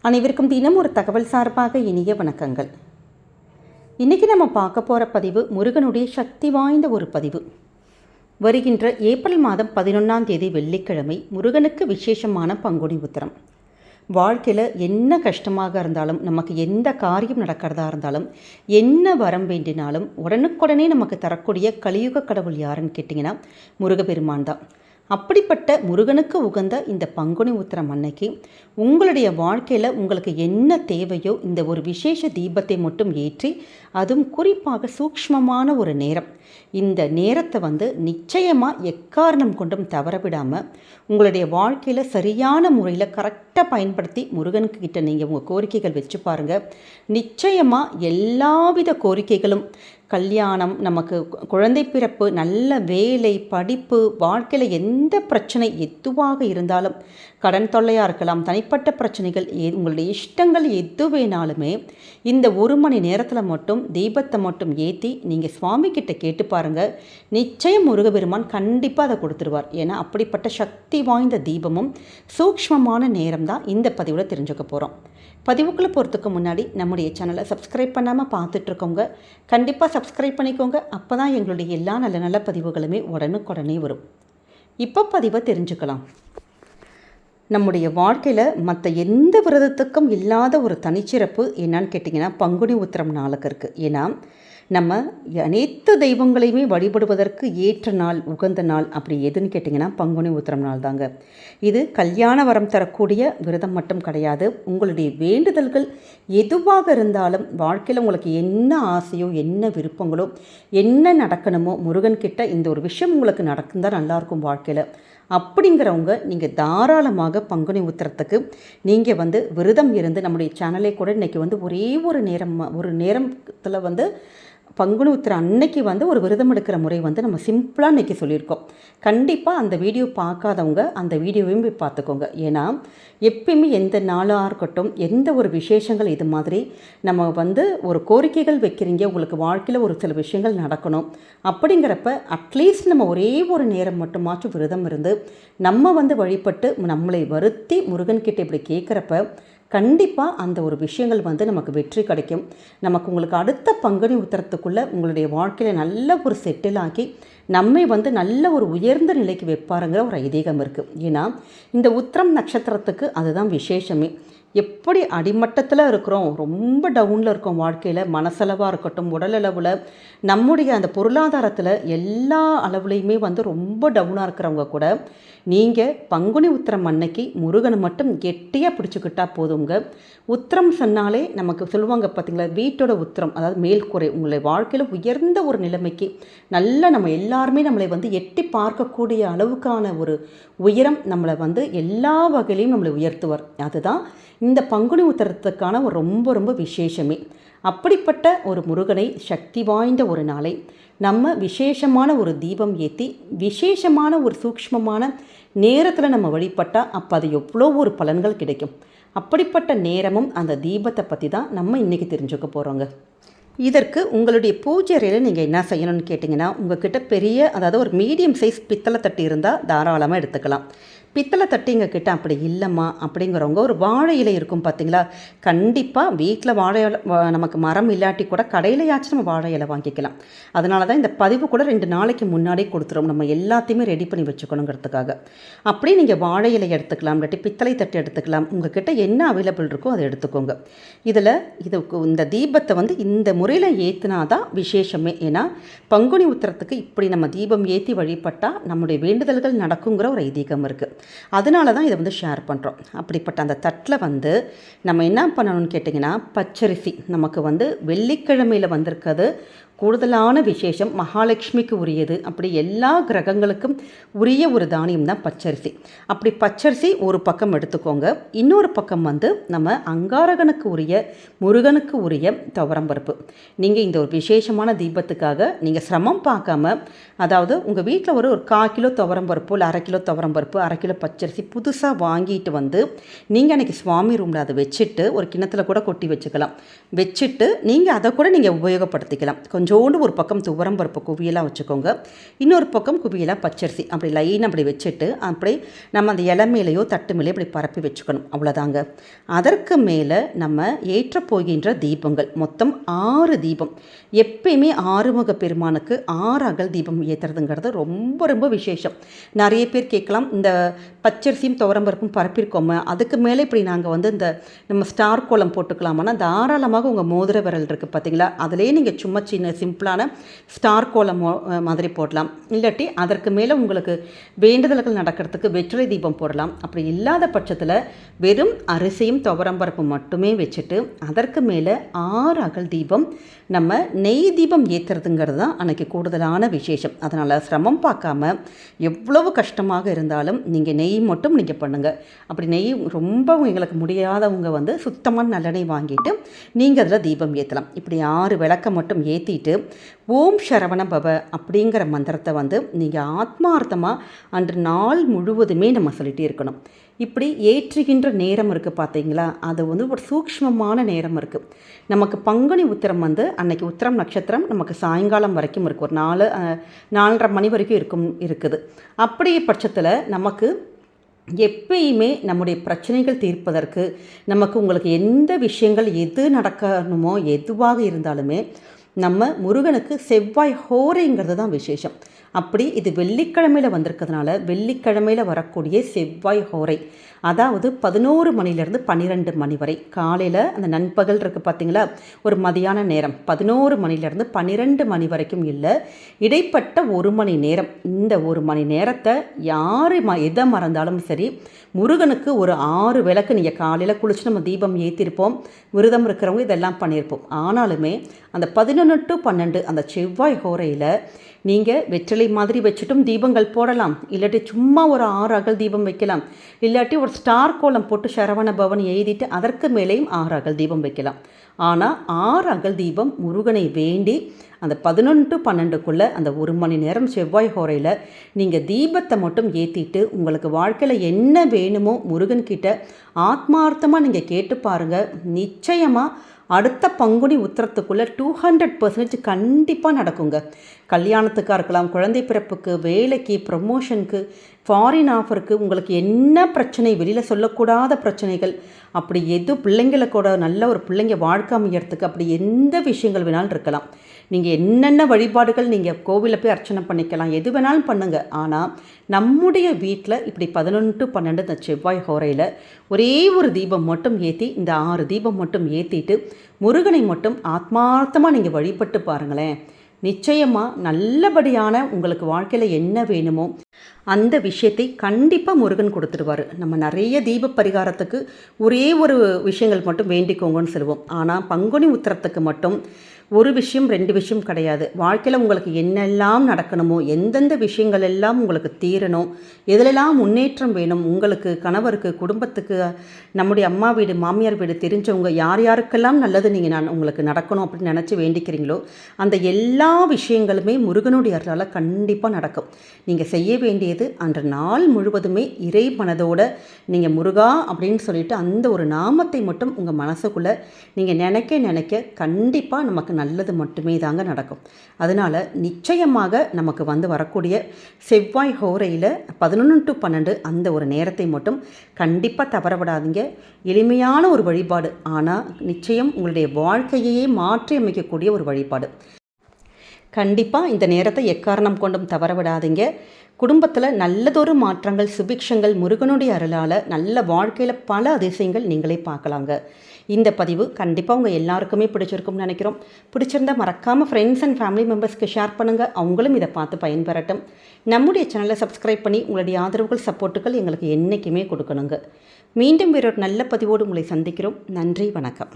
அனைவருக்கும் தினம் ஒரு தகவல் சார்பாக இனிய வணக்கங்கள். இன்றைக்கி நம்ம பார்க்க போகிற பதிவு முருகனுடைய சக்தி வாய்ந்த ஒரு பதிவு. வருகின்ற ஏப்ரல் மாதம் 11ஆம் தேதி வெள்ளிக்கிழமை முருகனுக்கு விசேஷமான பங்குனி உத்திரம். வாழ்க்கையில் என்ன கஷ்டமாக இருந்தாலும், நமக்கு எந்த காரியம் நடக்கிறதா இருந்தாலும், என்ன வரம் வேண்டினாலும் உடனுக்குடனே நமக்கு தரக்கூடிய கலியுக கடவுள் யாருன்னு கேட்டிங்கன்னா முருகப்பெருமான் தான். அப்படிப்பட்ட முருகனுக்கு உகந்த இந்த பங்குனி உத்திரம் அன்னைக்கு உங்களுடைய வாழ்க்கையில் உங்களுக்கு என்ன தேவையோ இந்த ஒரு விசேஷ தீபத்தை மட்டும் ஏற்றி, அதுவும் குறிப்பாக சூக்ஷ்மமான ஒரு நேரம், இந்த நேரத்தை நிச்சயமாக எக்காரணம் கொண்டும் தவறவிடாமல் உங்களுடைய வாழ்க்கையில் சரியான முறையில் கரெக்டாக பயன்படுத்தி முருகனுக்கு கிட்ட நீங்கள் உங்கள் கோரிக்கைகள் வச்சு பாருங்கள். நிச்சயமாக எல்லாவித கோரிக்கைகளும், கல்யாணம், நமக்கு குழந்தை பிறப்பு, நல்ல வேலை, படிப்பு, வாழ்க்கையில் எந்த பிரச்சனை எதுவாக இருந்தாலும், கடன் தொல்லையாக இருக்கலாம், தனிப்பட்ட பிரச்சனைகள், உங்களுடைய இஷ்டங்கள் எது வேணாலுமே இந்த ஒரு மணி நேரத்தில் மட்டும் தீபத்தை மட்டும் ஏற்றி நீங்கள் சுவாமி கிட்ட கேட்டு பாருங்கள். நிச்சயம் முருகப்பெருமான் கண்டிப்பாக அதை கொடுத்துருவார். ஏன்னா அப்படிப்பட்ட சக்தி வாய்ந்த தீபமும் சூக்ஷ்மமான நேரம் தான் இந்த பதிவில் தெரிஞ்சுக்க போகிறோம். பதிவுக்குள்ளே போகிறதுக்கு முன்னாடி நம்முடைய சேனலை சப்ஸ்கிரைப் பண்ணாமல் பார்த்துட்ருக்கோங்க, கண்டிப்பாக சப்ஸ்கிரைப் பண்ணிக்கோங்க. அப்போ தான் எங்களுடைய எல்லா நல்ல நல்ல பதிவுகளுமே உடனுக்குடனே வரும். இப்போ பதிவை தெரிஞ்சுக்கலாம். நம்முடைய வாழ்க்கையில் மற்ற எந்த விரதத்துக்கும் இல்லாத ஒரு தனிச்சிறப்பு என்னன்னு கேட்டிங்கன்னா பங்குனி உத்திரம் நாளுக்கு இருக்குது. ஏன்னா நம்ம அனைத்து தெய்வங்களையுமே வழிபடுவதற்கு ஏற்ற நாள், உகந்த நாள் அப்படி எதுன்னு கேட்டிங்கன்னா பங்குனி உத்திரம் நாள் தாங்க. இது கல்யாண வரம் தரக்கூடிய விரதம் மட்டும் கிடையாது. உங்களுடைய வேண்டுதல்கள் எதுவாக இருந்தாலும், வாழ்க்கையில் உங்களுக்கு என்ன ஆசையோ, என்ன விருப்பங்களோ, என்ன நடக்கணுமோ, முருகன்கிட்ட இந்த ஒரு விஷயம் உங்களுக்கு நடக்கும்தான் நல்லாயிருக்கும் வாழ்க்கையில் அப்படிங்கிறவங்க நீங்கள் தாராளமாக பங்குனி உத்திரத்துக்கு நீங்கள் விரதம் இருந்து, நம்முடைய சேனலே கூட இன்றைக்கி ஒரே ஒரு நேரத்தில் பங்குனி உத்திரம் அன்னைக்கு ஒரு விரதம் எடுக்கிற முறை நம்ம சிம்பிளாக இன்றைக்கி சொல்லியிருக்கோம். கண்டிப்பாக அந்த வீடியோ பார்க்காதவங்க அந்த வீடியோவையும் போய் பார்த்துக்கோங்க. ஏன்னா எப்பயுமே எந்த நாளாக இருக்கட்டும், எந்த ஒரு விசேஷங்கள் இது மாதிரி நம்ம ஒரு கோரிக்கைகள் வைக்கிறீங்க, உங்களுக்கு வாழ்க்கையில் ஒரு சில விஷயங்கள் நடக்கணும் அப்படிங்கிறப்ப அட்லீஸ்ட் நம்ம ஒரே ஒரு நேரம் மட்டுமாச்சும் விரதம் இருந்து நம்ம வழிபட்டு நம்மளை வருத்தி முருகன்கிட்ட இப்படி கேட்குறப்ப கண்டிப்பாக அந்த ஒரு விஷயங்கள் நமக்கு வெற்றி கிடைக்கும். நமக்கு உங்களுக்கு அடுத்த பங்குனி உத்திரத்துக்குள்ளே உங்களுடைய வாழ்க்கையில் நல்ல ஒரு செட்டில் ஆக்கி நம்மை நல்ல ஒரு உயர்ந்த நிலைக்கு வைப்பாருங்கிற ஒரு ஐதீகம் இருக்குது. ஏன்னா இந்த உத்திரம் நட்சத்திரத்துக்கு அதுதான் விசேஷமே. எப்படி அடிமட்டத்தில் இருக்கிறோம், ரொம்ப டவுனில் இருக்கோம் வாழ்க்கையில், மனசளவாக இருக்கட்டும், உடலளவில், நம்முடைய அந்த பொருளாதாரத்தில் எல்லா அளவுலேயுமே ரொம்ப டவுனாக இருக்கிறவங்க கூட நீங்கள் பங்குனி உத்திரம் அன்னைக்கு முருகனை மட்டும் கெட்டியாக பிடிச்சிக்கிட்டா போதுங்க. உத்திரம் சொன்னாலே நமக்கு சொல்லுவாங்க பார்த்தீங்களா, வீட்டோட உத்திரம், அதாவது மேல்குறை, உங்களை வாழ்க்கையில் உயர்ந்த ஒரு நிலைமைக்கு நல்ல நம்ம எல்லாருமே நம்மளை எட்டி பார்க்கக்கூடிய அளவுக்கான ஒரு உயரம் நம்மளை எல்லா வகையிலையும் நம்மளை உயர்த்துவார். அதுதான் இந்த பங்குனி உத்திரத்துக்கான ஒரு ரொம்ப விசேஷமே. அப்படிப்பட்ட ஒரு முருகனை, சக்தி வாய்ந்த ஒரு நாளை நம்ம விசேஷமான ஒரு தீபம் ஏற்றி விசேஷமான ஒரு சூக்ஷ்மமான நேரத்தில் நம்ம வழிபட்டால் அப்போ அது எவ்வளோ ஒரு பலன்கள் கிடைக்கும். அப்படிப்பட்ட நேரமும் அந்த தீபத்தை பற்றி தான் நம்ம இன்றைக்கி தெரிஞ்சுக்க போகிறோங்க. இதற்கு உங்களுடைய பூஜை அறையில் நீங்கள் என்ன செய்யணும்னு கேட்டிங்கன்னா, உங்கள்கிட்ட பெரிய, அதாவது ஒரு மீடியம் சைஸ் பித்தளை தட்டு இருந்தால் தாராளமாக எடுத்துக்கலாம். பித்தளை தட்டு எங்கள் கிட்ட அப்படி இல்லைம்மா அப்படிங்கிறவங்க ஒரு வாழை இலை இருக்கும் பார்த்தீங்களா, கண்டிப்பாக வீட்டில் வாழை இலை நமக்கு மரம் இல்லாட்டி கூட கடையிலையாச்சும் நம்ம வாழை இலை வாங்கிக்கலாம். அதனால தான் இந்த பதிவு கூட 2 நாளைக்கு முன்னாடியே கொடுத்துரும், நம்ம எல்லாத்தையுமே ரெடி பண்ணி வச்சுக்கணுங்கிறதுக்காக. அப்படியே நீங்கள் வாழை இலை எடுத்துக்கலாம், இல்லாட்டி பித்தளை தட்டு எடுத்துக்கலாம், உங்கள்கிட்ட என்ன அவைலபிள் இருக்கோ அதை எடுத்துக்கோங்க. இந்த தீபத்தை இந்த முறையில் ஏற்றினா தான் விசேஷமே. ஏன்னா பங்குனி உத்திரத்துக்கு இப்படி நம்ம தீபம் ஏற்றி வழிபட்டால் நம்முடைய வேண்டுதல்கள் நடக்குங்கிற ஒரு ஐதீகம் இருக்குது. அதனால தான் இதை ஷேர் பண்ணுறோம். அப்படிப்பட்ட அந்த தட்டில் நம்ம என்ன பண்ணணும்னு கேட்டிங்கன்னா, பச்சரிசி நமக்கு வெள்ளிக்கிழமையில் வந்திருக்கிறது கூடுதலான விசேஷம், மகாலட்சுமிக்கு உரியது. அப்படி எல்லா கிரகங்களுக்கும் உரிய ஒரு தானியம் தான் பச்சரிசி. அப்படி பச்சரிசி ஒரு பக்கம் எடுத்துக்கோங்க. இன்னொரு பக்கம் நம்ம அங்காரகனுக்கு உரிய, முருகனுக்கு உரிய துவரம்பருப்பு. நீங்கள் இந்த ஒரு விசேஷமான தீபத்துக்காக நீங்கள் சிரமம் பார்க்காம, அதாவது உங்கள் வீட்டில் ஒரு 1/4 கிலோ துவரம்பருப்பு, இல்லை 1/2 கிலோ துவரம்பருப்பு, 1/2 கிலோ பச்சரிசி புதுசாக வாங்கிட்டு வந்து நீங்கள் அன்றைக்கி சுவாமி ரூமில் அதை வச்சுட்டு ஒரு கிணத்துல கூட கொட்டி வச்சுக்கலாம். வச்சுட்டு நீங்கள் அதை கூட நீங்கள் உபயோகப்படுத்திக்கலாம். கொஞ்சோண்டு ஒரு பக்கம் துவரம் பருப்பு குவியலாக வச்சுக்கோங்க, இன்னொரு பக்கம் குவியலாக பச்சரிசி அப்படி லைன் அப்படி வச்சுட்டு அப்படி நம்ம அந்த இலை மேலேயோ தட்டு மேலேயோ இப்படி பரப்பி வச்சுக்கணும். அவ்வளோதாங்க. அதற்கு மேலே நம்ம ஏற்ற போகின்ற தீபங்கள் மொத்தம் 6 தீபம். எப்பயுமே ஆறுமுக பெருமானுக்கு 6 அகல் தீபம் ஏற்றுறதுங்கிறது ரொம்ப ரொம்ப விசேஷம். நிறைய பேர் கேட்கலாம், இந்த பச்சரிசியும் துவரம்பருப்பும் பரப்பியிருக்கோமே அதுக்கு மேலே இப்படி நாங்கள் வந்து இந்த நம்ம ஸ்டார் கோலம் போட்டுக்கலாமான்னா தாராளமாக உங்கள் மோதிர விரல் இருக்குது பார்த்தீங்களா, அதிலே நீங்கள் சும்மா சின்ன சிம்பிளான ஸ்டார் கோலம் மாதிரி போடலாம். இல்லாட்டி அதற்கு மேலே உங்களுக்கு வேண்டுதல்கள் நடக்கிறதுக்கு வெற்றிலை தீபம் போடலாம். அப்படி இல்லாத பட்சத்தில் வெறும் அரிசியும் துவரம்பருப்பும் மட்டுமே வச்சுட்டு அதற்கு மேலே 6 அகல் தீபம் நம்ம நெய் தீபம் ஏற்றுறதுங்கிறது தான் அன்றைக்கி கூடுதலான விசேஷம். அதனால் சிரமம் பார்க்காம எவ்வளவு கஷ்டமாக இருந்தாலும் நீங்கள் நெய் மட்டும் நீங்கள் பண்ணுங்கள். அப்படி நெய் ரொம்ப எங்களுக்கு முடியாதவங்க வந்து சுத்தமான நல்லெண்ணெய் வாங்கிட்டு நீங்கள் அதில் தீபம் ஏற்றலாம். இப்படி 6 விளக்கை மட்டும் ஏற்றிட்டு ஓம் சரவண பவ அப்படிங்கிற மந்திரத்தை வந்து நீங்கள் ஆத்மார்த்தமாக அன்று நாள் முழுவதுமே நம்ம சொல்லிகிட்டே இருக்கணும். இப்படி ஏற்றுகின்ற நேரம் இருக்குது பார்த்தீங்களா, அது வந்து ஒரு சூக்ஷ்மமான நேரம் இருக்குது. நமக்கு பங்குனி உத்திரம் வந்து அன்னைக்கு உத்திரம் நட்சத்திரம் நமக்கு சாயங்காலம் வரைக்கும் இருக்குது, ஒரு 4:30 மணி வரைக்கும் இருக்குது. அப்படியே பட்சத்தில் நமக்கு எப்பயுமே நம்முடைய பிரச்சனைகள் தீர்ப்பதற்கு நமக்கு உங்களுக்கு எந்த விஷயங்கள் எது நடக்கணுமோ எதுவாக இருந்தாலுமே நம்ம முருகனுக்கு செவ்வாய் ஹோரைங்கிறது தான் விசேஷம். அப்படி இது வெள்ளிக்கிழமையில் வந்திருக்கிறதுனால வெள்ளிக்கிழமையில் வரக்கூடிய செவ்வாய் ஹோரை, அதாவது 11 மணிலேருந்து 12 மணி வரை, காலையில் அந்த நண்பகல் இருக்குது பார்த்தீங்களா, ஒரு மதியான நேரம் 11 மணிலேருந்து 12 மணி வரைக்கும் இல்லை, இடைப்பட்ட 1 மணி நேரம். இந்த 1 மணி நேரத்தை யார் எதை மறந்தாலும் சரி முருகனுக்கு ஒரு 6 விளக்கு நீங்கள் காலையில் குளிச்சு நம்ம தீபம் ஏற்றிருப்போம், விரதம் இருக்கிறவங்க இதெல்லாம் பண்ணியிருப்போம். ஆனாலுமே அந்த 11 to 12 அந்த செவ்வாய் ஹோரையில் நீங்கள் வெற்றிலை மாதிரி வச்சுட்டும் தீபங்கள் போடலாம், இல்லாட்டி சும்மா ஒரு 6 அகல் தீபம் வைக்கலாம், இல்லாட்டி ஒரு ஸ்டார் கோலம் போட்டு சரவண பவன் எழுதிட்டு அதற்கு மேலேயும் 6 அகல் தீபம் வைக்கலாம். ஆனால் 6 அகல் தீபம் முருகனை வேண்டி அந்த 11 to 12க்குள்ளே அந்த 1 மணி நேரம் செவ்வாய் ஹோரையில் நீங்கள் தீபத்தை மட்டும் ஏற்றிட்டு உங்களுக்கு வாழ்க்கையில் என்ன வேணுமோ முருகன்கிட்ட ஆத்மார்த்தமாக நீங்கள் கேட்டு பாருங்கள். நிச்சயமாக அடுத்த பங்குனி உத்திரத்துக்குள்ளே 200% கண்டிப்பாக நடக்குங்க. கல்யாணத்துக்காக இருக்கலாம், குழந்தை பிறப்புக்கு, வேலைக்கு, ப்ரமோஷனுக்கு, ஃபாரின் ஆஃபருக்கு, உங்களுக்கு என்ன பிரச்சனை, வெளியில் சொல்லக்கூடாத பிரச்சனைகள், அப்படி எது பிள்ளைங்களை கூட நல்ல ஒரு பிள்ளைங்க வாழ்க்கை அமையறதுக்கு அப்படி எந்த விஷயங்கள் வேணாலும் இருக்கலாம். நீங்கள் என்னென்ன வழிபாடுகள் நீங்கள் கோவிலில் போய் அர்ச்சனை பண்ணிக்கலாம், எது வேணாலும் பண்ணுங்கள். ஆனால் நம்முடைய வீட்டில் இப்படி 11 to 12 இந்த செவ்வாய் ஹோரையில் ஒரே ஒரு தீபம் மட்டும் ஏற்றி, இந்த 6 தீபம் மட்டும் ஏற்றிட்டு முருகனை மட்டும் ஆத்மார்த்தமாக நீங்கள் வழிபட்டு பாருங்களேன். நிச்சயமாக நல்லபடியான உங்களுக்கு வாழ்க்கையில் என்ன வேணுமோ அந்த விஷயத்தை கண்டிப்பாக முருகன் கொடுத்துடுவார். நம்ம நிறைய தீப பரிகாரத்துக்கு ஒரே ஒரு விஷயங்கள் மட்டும் வேண்டிக்கோங்கன்னு சொல்லுவோம். ஆனால் பங்குனி உத்திரத்துக்கு மட்டும் ஒரு விஷயம் 2 விஷயம் கிடையாது. வாழ்க்கையில் உங்களுக்கு என்னெல்லாம் நடக்கணுமோ, எந்தெந்த விஷயங்கள் எல்லாம் உங்களுக்கு தீரணும், எதிலெல்லாம் முன்னேற்றம் வேணும், உங்களுக்கு கணவருக்கு, குடும்பத்துக்கு, நம்முடைய அம்மா வீடு, மாமியார் வீடு, தெரிஞ்சவங்க யார் யாருக்கெல்லாம் நல்லது நீங்கள் உங்களுக்கு நடக்கணும் அப்படின்னு நினச்சி வேண்டிக்கிறீங்களோ அந்த எல்லா விஷயங்களுமே முருகனுடைய அருளால் கண்டிப்பாக நடக்கும். நீங்கள் செய்ய வேண்டியது அன்று நாள் முழுவதுமே இறை மனதோடு நீங்கள் முருகா அப்படின்னு சொல்லிட்டு அந்த ஒரு நாமத்தை மட்டும் உங்கள் மனசுக்குள்ளே நீங்கள் நினைக்க கண்டிப்பாக நமக்கு நல்லது மட்டுமே தாங்க நடக்கும். அதனால் நிச்சயமாக நமக்கு வந்து வரக்கூடிய செவ்வாய் ஹோரையில் 11 to 12 அந்த ஒரு நேரத்தை மட்டும் கண்டிப்பாக தவற விடாதீங்க. எளிமையான ஒரு வழிபாடு, ஆனால் நிச்சயம் உங்களுடைய வாழ்க்கையே மாற்றி அமைக்கக்கூடிய ஒரு வழிபாடு. கண்டிப்பாக இந்த நேரத்தை எக்காரணம் கொண்டும் தவற விடாதீங்க. குடும்பத்தில் நல்லதொரு மாற்றங்கள், சுபிக்ஷங்கள் முருகனுடைய அருளால் நல்ல வாழ்க்கையில் பல அதிசயங்கள் நீங்களே பார்க்கலாங்க. இந்த பதிவு கண்டிப்பாக உங்கள் எல்லாருக்குமே பிடிச்சிருக்கும்னு நினைக்கிறோம். பிடிச்சிருந்தா மறக்காமல் ஃப்ரெண்ட்ஸ் அண்ட் ஃபேமிலி மெம்பர்ஸ்க்கு ஷேர் பண்ணுங்கள், அவங்களும் இதை பார்த்து பயன்பெறட்டும். நம்முடைய சேனலை சப்ஸ்கிரைப் பண்ணி உங்களுடைய ஆதரவுகள், சப்போர்ட்டுகள் எங்களுக்கு என்றைக்குமே கொடுக்கணுங்க. மீண்டும் வேறொரு நல்ல பதிவோடு உங்களை சந்திக்கிறோம். நன்றி, வணக்கம்.